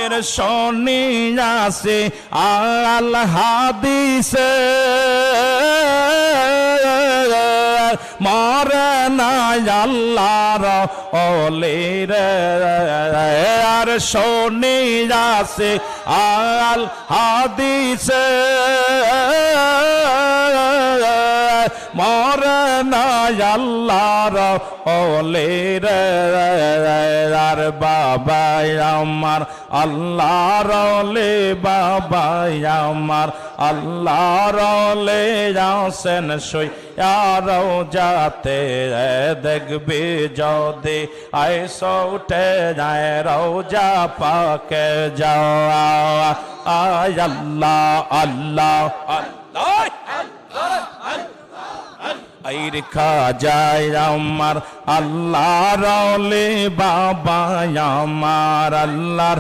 এর শুনিয়াছি আল হাদিসে মরে না আল্লাহর ওলি রে আর শুনিয়াছি আল হাদিসে মরে না আল্লাহর ওলি রে আর বাবা আমার আল্লাহর ওলি বাবা আমার আল্লাহর ওলি আছেন শুইয়া যাতে দেখবি যদি আইসো উঠে যায় রওজা পাকে যাওয়া আয় আল্লাহ আল্লাহ আল্লাহ আইর খাজায় আমার আল্লাহর ওলি বাবা আমার আল্লাহর